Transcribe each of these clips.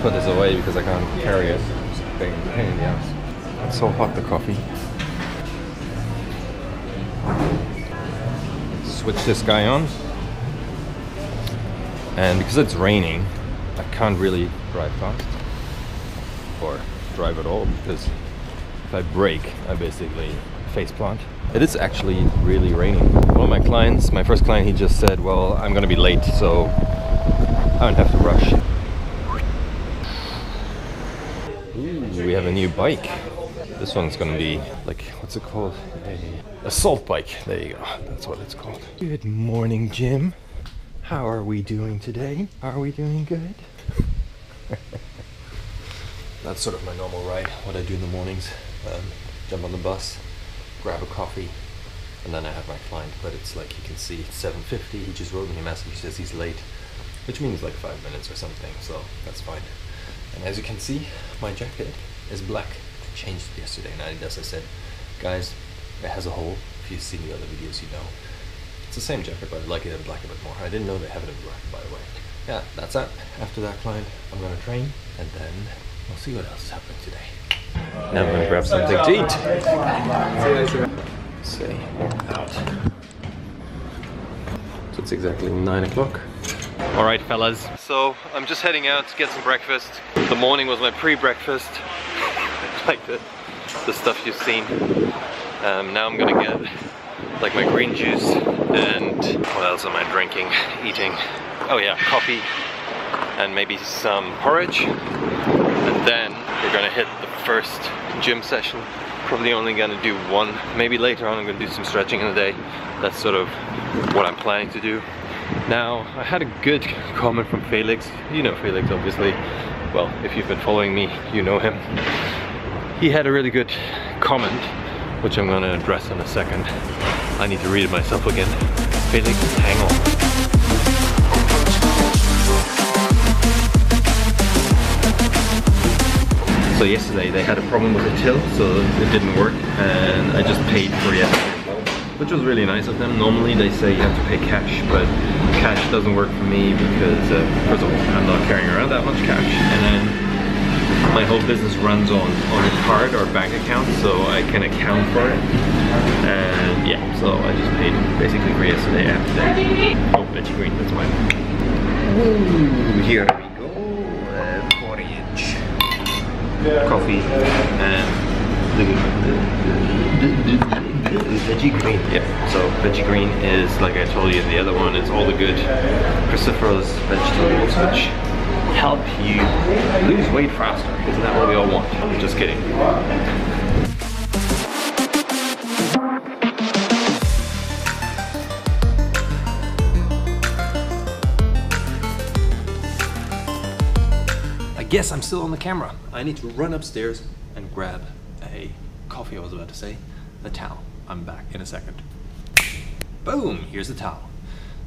Put this away because I can't carry it. It's a pain in the ass. It's so hot, the coffee. Switch this guy on. And because it's raining, I can't really drive fast. Or drive at all, because if I brake, I basically face plant. It is actually really raining. One of my clients, my first client, he just said, well, I'm gonna be late, so I don't have to rush. We have a new bike. This one's gonna be like, what's it called? A assault bike. There you go. That's what it's called. Good morning, Jim. How are we doing today? Are we doing good? That's sort of my normal ride. What I do in the mornings. Jump on the bus, grab a coffee, and then I have my client. But it's like you can see, it's 7:50. He just wrote me a message. He says he's late, which means like 5 minutes or something. So that's fine. And as you can see, my jacket is black. I changed it yesterday in Adidas. I said, guys, it has a hole. If you've seen the other videos, you know. It's the same jacket, but I like it in black a bit more. I didn't know they have it in black, by the way. Yeah, that's it. After that client, I'm gonna train, and then we'll see what else is happening today. Now I'm gonna grab something to eat. Say, out. So it's exactly 9 o'clock. Alright fellas, so I'm just heading out to get some breakfast. The morning was my pre-breakfast, like the stuff you've seen. Now I'm gonna get like my green juice, and what else am I drinking, eating? Oh yeah, coffee and maybe some porridge. And then we're gonna hit the first gym session. Probably only gonna do one, maybe later on I'm gonna do some stretching in the day. That's sort of what I'm planning to do. Now, I had a good comment from Felix. You know Felix, obviously. Well, if you've been following me, you know him. He had a really good comment, which I'm gonna address in a second. I need to read it myself again. Felix, hang on. So yesterday they had a problem with the till, so it didn't work, and I just paid for yesterday. Which was really nice of them. Normally they say you have to pay cash, but cash doesn't work for me because, first of all, I'm not carrying around that much cash, and then my whole business runs on a card or bank account, so I can account for it. And yeah, so I just paid basically for yesterday after that. Oh, veggie green, that's why. Ooh, here we go. Porridge, coffee, and veggie green. Yeah, so veggie green is, like I told you in the other one, it's all the good cruciferous vegetables which help you lose weight faster. Isn't that what we all want? Just kidding. I guess I'm still on the camera. I need to run upstairs and grab a coffee, I was about to say, a towel. I'm back in a second. Boom, here's the towel.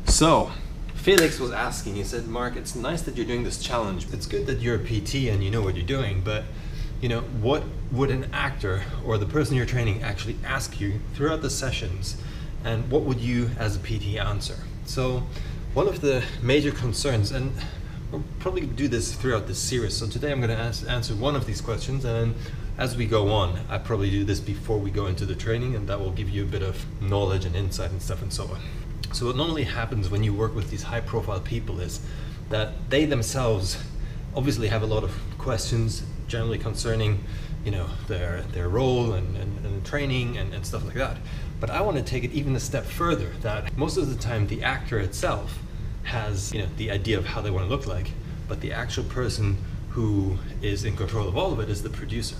So, Felix was asking, he said, Mark, it's nice that you're doing this challenge. It's good that you're a PT and you know what you're doing, but you know, what would an actor or the person you're training actually ask you throughout the sessions, and what would you as a PT answer? So, one of the major concerns, and we'll probably do this throughout this series, so today I'm going to answer one of these questions, and then as we go on, I probably do this before we go into the training, and that will give you a bit of knowledge and insight and stuff and so on. So what normally happens when you work with these high profile people is that they themselves obviously have a lot of questions generally concerning, you know, their role and training and stuff like that. But I want to take it even a step further, that most of the time the actor itself has, you know, the idea of how they want to look like, but the actual person who is in control of all of it is the producer,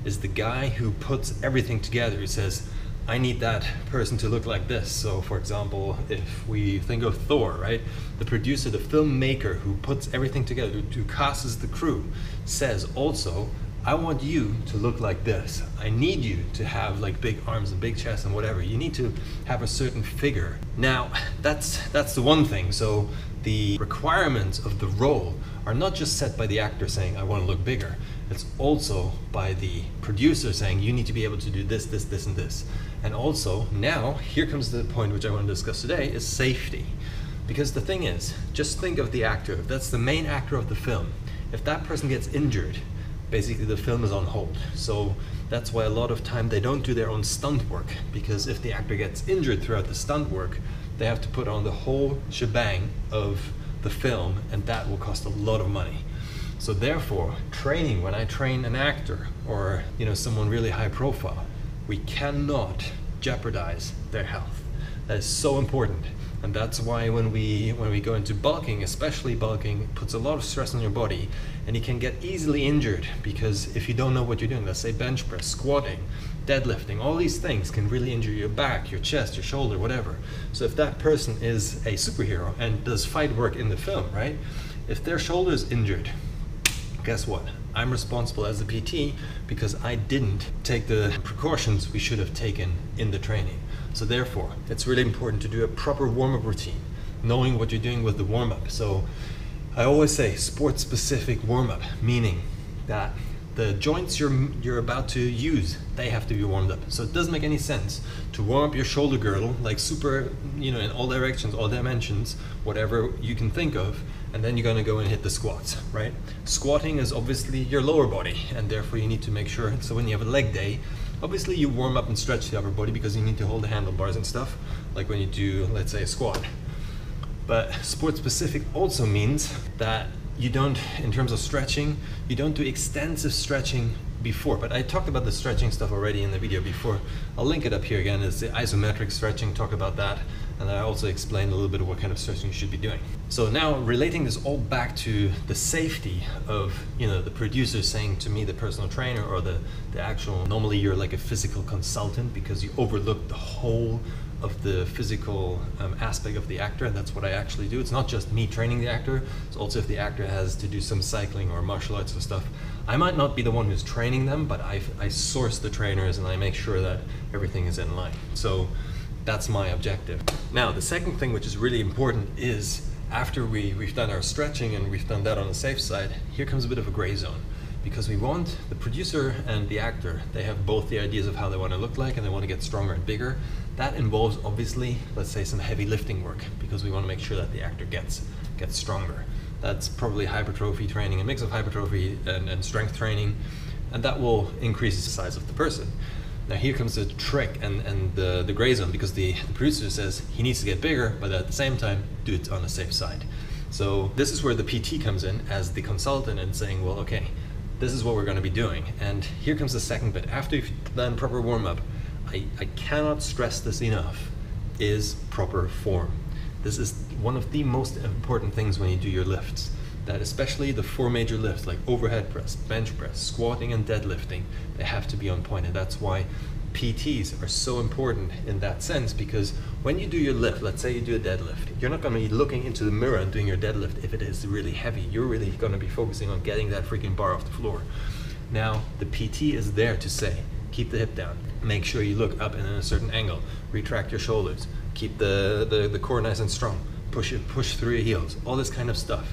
is the guy who puts everything together, who says, I need that person to look like this. So for example, if we think of Thor, right? The producer, the filmmaker who puts everything together, who casts the crew, says also, I want you to look like this. I need you to have like big arms and big chest and whatever. You need to have a certain figure. Now, that's the one thing. So the requirements of the role are not just set by the actor saying, I want to look bigger. It's also by the producer saying, you need to be able to do this, this, this, and this. And also, now, here comes the point which I want to discuss today, is safety. Because the thing is, just think of the actor. If that's the main actor of the film, if that person gets injured, basically the film is on hold. So that's why a lot of time they don't do their own stunt work, because if the actor gets injured throughout the stunt work, they have to put on the whole shebang of the film, and that will cost a lot of money. So therefore, training, when I train an actor or someone really high profile, we cannot jeopardize their health. That is so important. And that's why when we go into bulking, especially bulking, puts a lot of stress on your body, and you can get easily injured, because if you don't know what you're doing, let's say bench press, squatting, deadlifting, all these things can really injure your back, your chest, your shoulder, whatever. So if that person is a superhero and does fight work in the film, right? If their shoulder is injured, guess what? I'm responsible as a PT because I didn't take the precautions we should have taken in the training. So therefore, it's really important to do a proper warm-up routine, knowing what you're doing with the warm-up. So I always say sport-specific warm-up, meaning that the joints you're about to use, they have to be warmed up. So it doesn't make any sense to warm up your shoulder girdle like super, in all directions, all dimensions, whatever you can think of, and then you're gonna go and hit the squats, right? Squatting is obviously your lower body, and therefore you need to make sure, so when you have a leg day, obviously you warm up and stretch the upper body because you need to hold the handlebars and stuff, like when you do, let's say, a squat. But sport-specific also means that you don't, in terms of stretching, you don't do extensive stretching before. But I talked about the stretching stuff already in the video before. I'll link it up here again. It's the isometric stretching, talk about that. And I also explained a little bit of what kind of stretching you should be doing. So now relating this all back to the safety of, the producer saying to me, the personal trainer, or the actual, normally you're like a physical consultant because you overlook the whole of the physical aspect of the actor, and that's what I actually do. It's not just me training the actor, it's also if the actor has to do some cycling or martial arts or stuff. I might not be the one who's training them, but I source the trainers and I make sure that everything is in line. So that's my objective. Now, the second thing which is really important is after we've done our stretching and we've done that on the safe side, here comes a bit of a gray zone. Because we want the producer and the actor, they have both the ideas of how they want to look like and they want to get stronger and bigger. That involves obviously, let's say, some heavy lifting work because we want to make sure that the actor gets stronger. That's probably hypertrophy training, a mix of hypertrophy and strength training, and that will increase the size of the person. Now here comes the trick and the gray zone, because the producer says he needs to get bigger, but at the same time do it on the safe side. So this is where the PT comes in as the consultant and saying, well, okay, this is what we're going to be doing. And here comes the second bit. After you've done proper warm-up, I cannot stress this enough, is proper form. This is one of the most important things when you do your lifts, that especially the 4 major lifts like overhead press, bench press, squatting, and deadlifting, they have to be on point. And that's why PTs are so important in that sense, because when you do your lift, let's say you do a deadlift, you're not going to be looking into the mirror and doing your deadlift if it is really heavy. You're really going to be focusing on getting that freaking bar off the floor. Now, the PT is there to say, keep the hip down, make sure you look up in a certain angle, retract your shoulders, keep the core nice and strong, push through your heels, all this kind of stuff.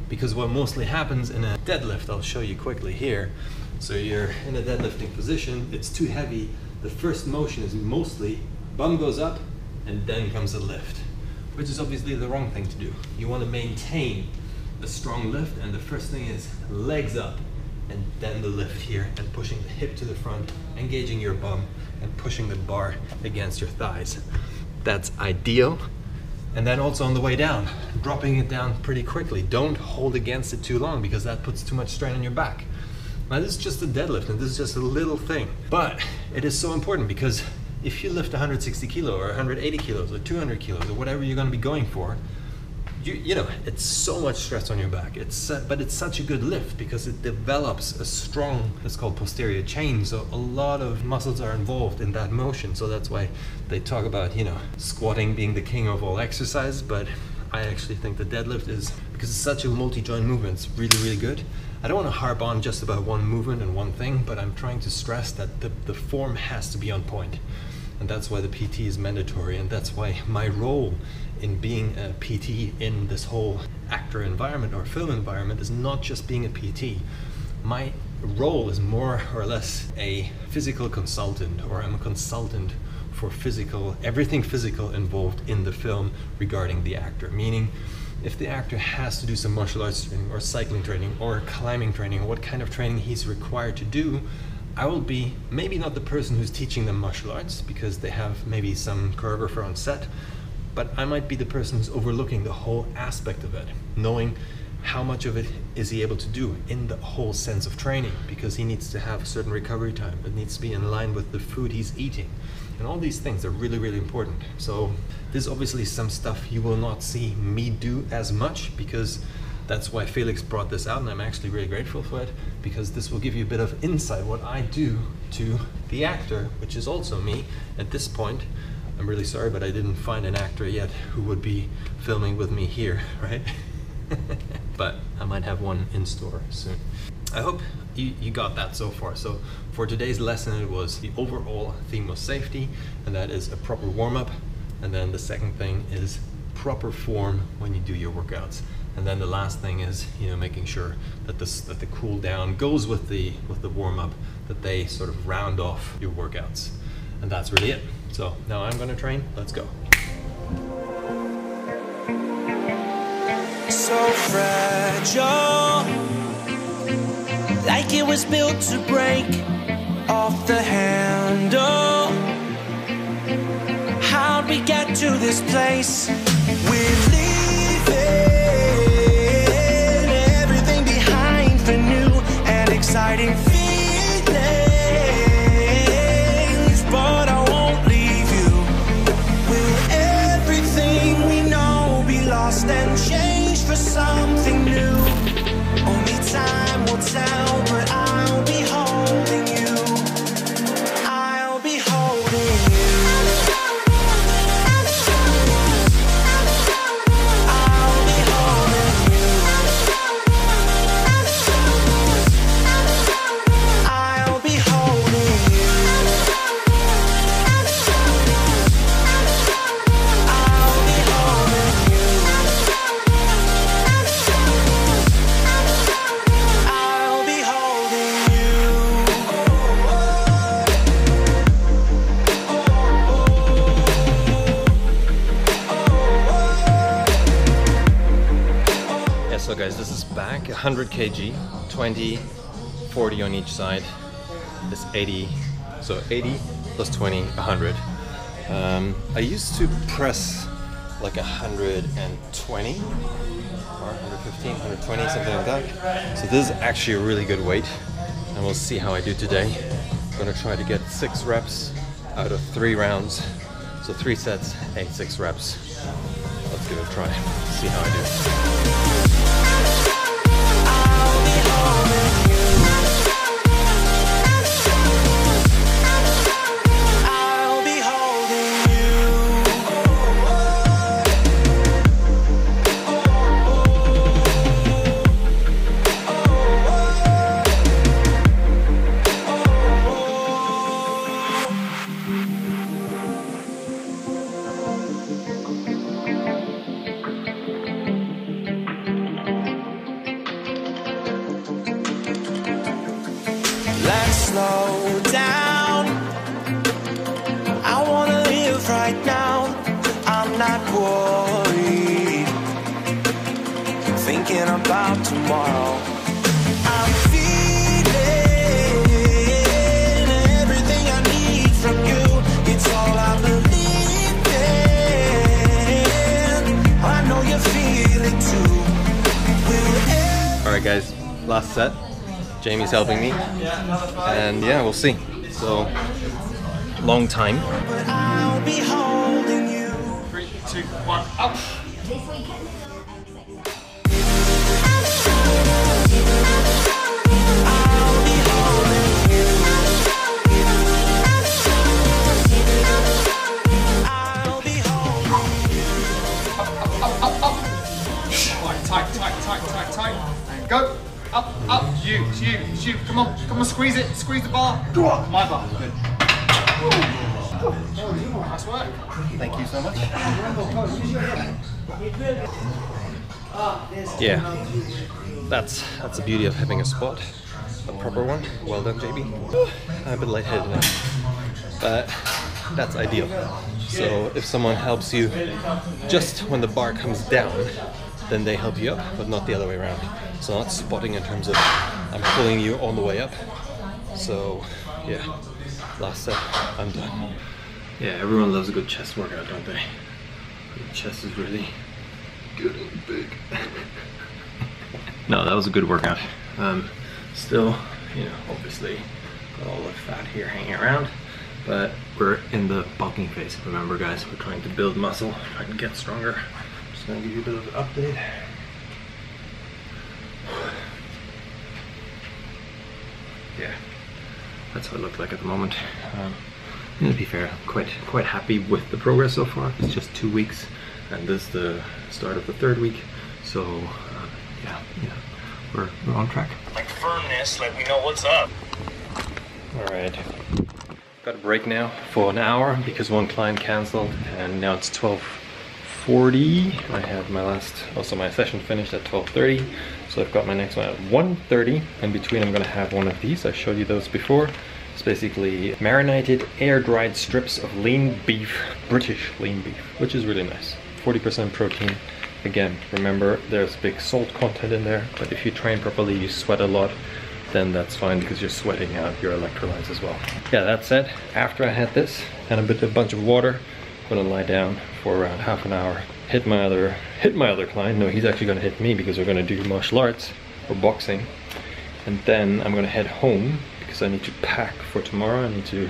Because what mostly happens in a deadlift, I'll show you quickly here. So you're in a deadlifting position, it's too heavy. The first motion is mostly bum goes up and then comes a lift, which is obviously the wrong thing to do. You want to maintain a strong lift, and the first thing is legs up and then the lift here, and pushing the hip to the front, engaging your bum and pushing the bar against your thighs. That's ideal. And then also on the way down, dropping it down pretty quickly. Don't hold against it too long because that puts too much strain on your back. Now this is just a deadlift and this is just a little thing, but it is so important because if you lift 160 kilo or 180 kilos or 200 kilos or whatever you're going to be going for, you know, it's so much stress on your back. But it's such a good lift because it develops a strong, it's called posterior chain. So a lot of muscles are involved in that motion. So that's why they talk about, you know, squatting being the king of all exercise. But I actually think the deadlift is, because it's such a multi-joint movement, it's really, really good. I don't want to harp on just about one movement and one thing, but I'm trying to stress that the form has to be on point. And that's why the PT is mandatory, and that's why my role in being a PT in this whole actor environment or film environment is not just being a PT. My role is more or less a physical consultant, or I'm a consultant for everything physical involved in the film regarding the actor. Meaning, if the actor has to do some martial arts training or cycling training or climbing training, or what kind of training he's required to do, I will be maybe not the person who's teaching them martial arts because they have maybe some choreographer on set, but I might be the person who's overlooking the whole aspect of it, knowing how much of it is he able to do in the whole sense of training, because he needs to have a certain recovery time. It needs to be in line with the food he's eating. And all these things are really, really important. So there's obviously some stuff you will not see me do as much, because that's why Felix brought this out, and I'm actually really grateful for it, because this will give you a bit of insight what I do to the actor, which is also me at this point. I'm really sorry, but I didn't find an actor yet who would be filming with me here, right? But I might have one in store soon. I hope you got that so far. So for today's lesson, it was the overall theme was safety, and that is a proper warm-up. And then the second thing is proper form when you do your workouts. And then the last thing is, you know, making sure that the cool down goes with the warm-up, that they sort of round off your workouts. And that's really it. So now I'm gonna train. Let's go. So fragile, like it was built to break off the handle. How'd we get to this place? We're leaving everything behind for new and exciting feelings, but I won't leave you. Will everything we know be lost and changed for something new? Only time will tell, but I'll be holding you. I'll be holding you. I'll be holding you. I'll be holding you. I'll be holding you. I'll be holding you. Yeah, so guys, this is back 100 kg, 20, 40 on each side. This 80, so 80 plus 20, 100. I used to press like 120 or 115, 120, something like that. So this is actually a really good weight, and we'll see how I do today. I'm gonna try to get 6 reps out of 3 rounds. So 3 sets, 6 reps. Let's give it a try, see how I do. I'll be holding you. I'll be holding you. Let's slow down. I wanna live right now. I'm not worried, thinking about tomorrow. I'm feeling everything I need from you. It's all I believe in. I know you feel it too. Will All right, guys, last set. Jamie's helping me, and yeah, we'll see. So, long time. I'll be holding you. 3, 2, 1, up. Go. Up, up. It's you. Come on, squeeze it. Squeeze the bar. My bar. Good. Nice work. Thank you so much. Yeah, that's the beauty of having a spot, a proper one. Well done, JB. I'm a bit lightheaded now, but that's ideal. So if someone helps you just when the bar comes down, then they help you up, but not the other way around. So not spotting in terms of I'm pulling you all the way up. So yeah, last set, I'm done. Yeah, everyone loves a good chest workout, don't they? The chest is really good and big. No, that was a good workout. Still, you know, obviously got all the fat here hanging around, but we're in the bulking phase. Remember guys, we're trying to build muscle, trying to get stronger. Just gonna give you a bit of an update. Yeah, that's what it looks like at the moment. To be fair, I'm quite happy with the progress so far. It's just 2 weeks, and this is the start of the 3rd week. So yeah, we're on track. Like firmness, like we know what's up. All right, got a break now for an hour because one client canceled, and now it's 12:40. I have my session finished at 12:30, so I've got my next one at 1:30. In between, I'm gonna have one of these. I showed you those before. It's basically marinated, air-dried strips of lean beef, British lean beef, which is really nice. 40% protein. Again, remember there's big salt content in there, but if you train properly, you sweat a lot, then that's fine because you're sweating out your electrolytes as well. Yeah, that said, after I had this and a bunch of water, I'm gonna lie down for around half an hour, hit my other client. No, he's actually gonna hit me because we're gonna do martial arts or boxing, and then I'm gonna head home because I need to pack for tomorrow. I need to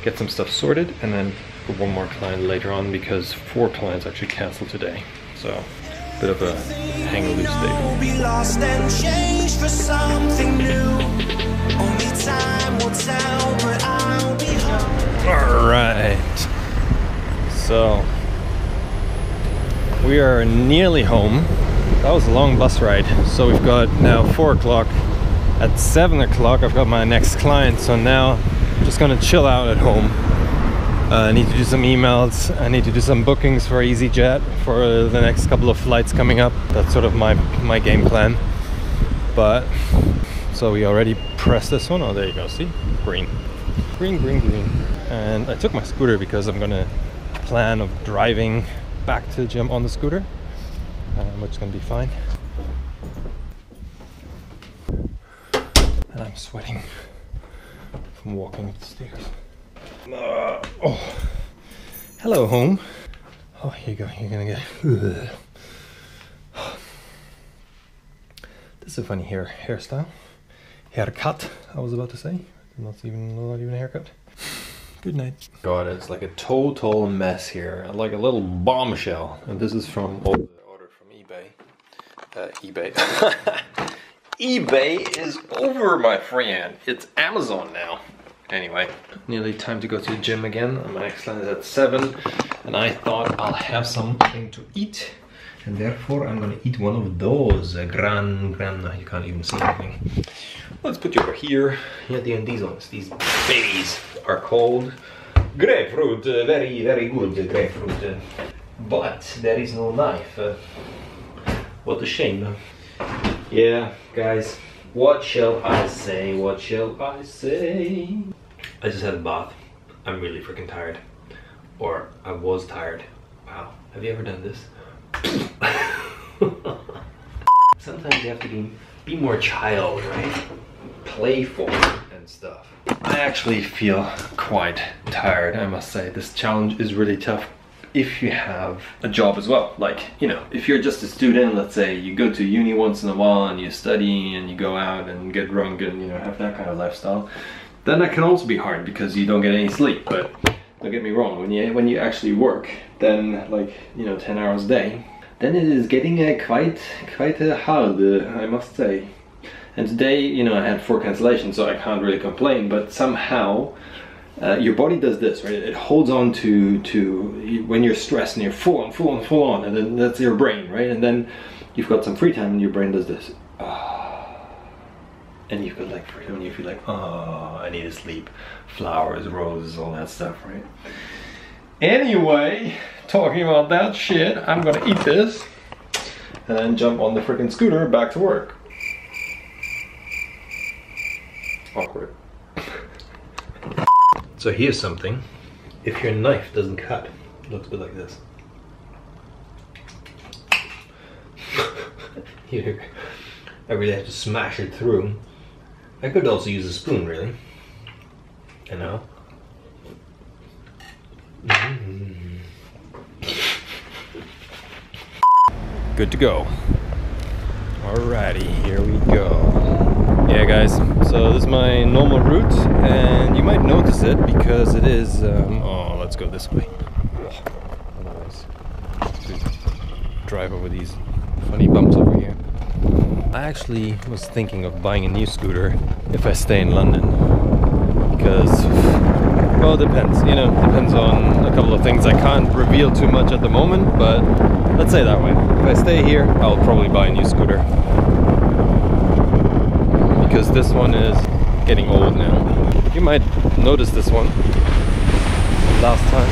get some stuff sorted, and then for one more client later on because 4 clients actually canceled today. So bit of a hang loose day. Be lost and change for something new. Only time will tell, but I'll be home. All right, so we are nearly home. That was a long bus ride. So we've got now 4 o'clock. At 7 o'clock I've got my next client, so now I'm just gonna chill out at home. I need to do some emails, I need to do some bookings for EasyJet for the next couple of flights coming up. That's sort of my game plan. But, so we already pressed this one. Oh, there you go, see? Green. Green, green, green. And I took my scooter because I'm gonna plan of driving back to the gym on the scooter, which is gonna be fine. And I'm sweating from walking up the stairs. Oh, hello home. Oh, here you go, you're gonna get... This is a funny hairstyle. Haircut, I was about to say. Not even a haircut. Good night. God, it's like a total mess here. Like a little bombshell. And this is from the order from eBay. eBay. eBay is over, my friend. It's Amazon now. Anyway, nearly time to go to the gym again. My next client is at 7, and I thought I'll have something to eat, and therefore I'm gonna eat one of those. No, you can't even see anything. Let's put you over here. Yeah, these ones, these babies are called grapefruit. Very, very good grapefruit. But there is no knife. What a shame. Yeah, guys. What shall I say? What shall I say? I just had a bath. I'm really freaking tired. Or I was tired. Wow. Have you ever done this? Sometimes you have to be more child, right? Playful and stuff. I actually feel quite tired, I must say. This challenge is really tough if you have a job as well. Like, you know, if you're just a student, let's say you go to uni once in a while and you study and you go out and get drunk and, you know, have that kind of lifestyle, then that can also be hard because you don't get any sleep. But don't get me wrong, when you actually work, then, like, you know, 10 hours a day, then it is getting quite hard, I must say. And today, you know, I had 4 cancellations, so I can't really complain, but somehow your body does this, right? It holds on to when you're stressed and you're full on, and then that's your brain, right? And then you've got some free time and your brain does this. and you've got like freedom, and you feel like, oh, I need to sleep. Flowers, roses, all that stuff, right? Anyway, talking about that shit, I'm gonna eat this and then jump on the freaking scooter back to work. Awkward. So here's something. If your knife doesn't cut, it looks a bit like this. Here, I really have to smash it through. I could also use a spoon, really. You know? Good to go. Alrighty, here we go. Yeah guys, so this is my normal route, and you might notice it because it is, oh, let's go this way. Otherwise, drive over these funny bumps over here. I actually was thinking of buying a new scooter if I stay in London, because, well, it depends, you know, depends on a couple of things. I can't reveal too much at the moment, but let's say that way. If I stay here, I'll probably buy a new scooter, because this one is getting old now. You might notice this one last time.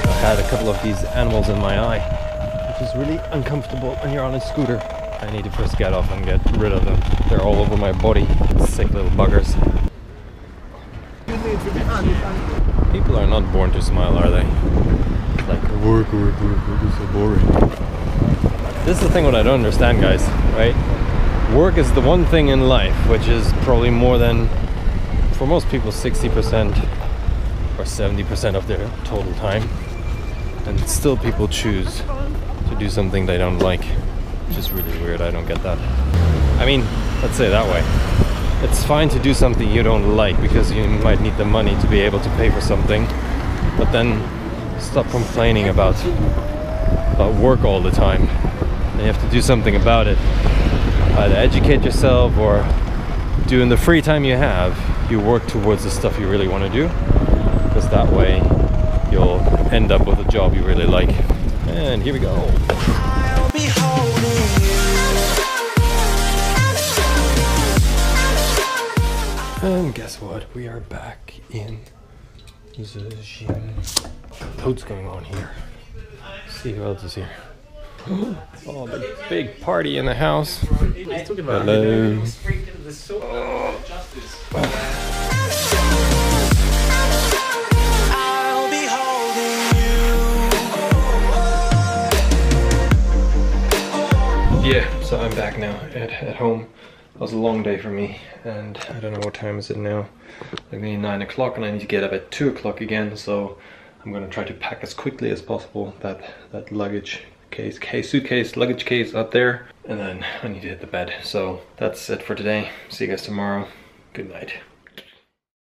I had a couple of these animals in my eye, which is really uncomfortable when you're on a scooter. I need to first get off and get rid of them. They're all over my body, sick little buggers. People are not born to smile, are they? Like, work, this is so boring. This is the thing what I don't understand, guys, right? Work is the one thing in life which is probably more than, for most people, 60% or 70% of their total time. And still people choose to do something they don't like, which is really weird. I don't get that. I mean, let's say it that way. It's fine to do something you don't like because you might need the money to be able to pay for something, but then stop complaining about work all the time. And you have to do something about it. Either educate yourself, or do in the free time you have, you work towards the stuff you really want to do, because that way you'll end up with a job you really like. And here we go. I'll be holding you. And guess what? We are back in the gym. Loads going on here. Let's see who else is here. Oh, big party in the house. Hello. Yeah, so I'm back now at home. It was a long day for me, and I don't know what time is it now. Like maybe 9 o'clock, and I need to get up at 2 o'clock again, so I'm gonna try to pack as quickly as possible that luggage suitcase, luggage case out there, and then I need to hit the bed. So that's it for today. See you guys tomorrow. Good night.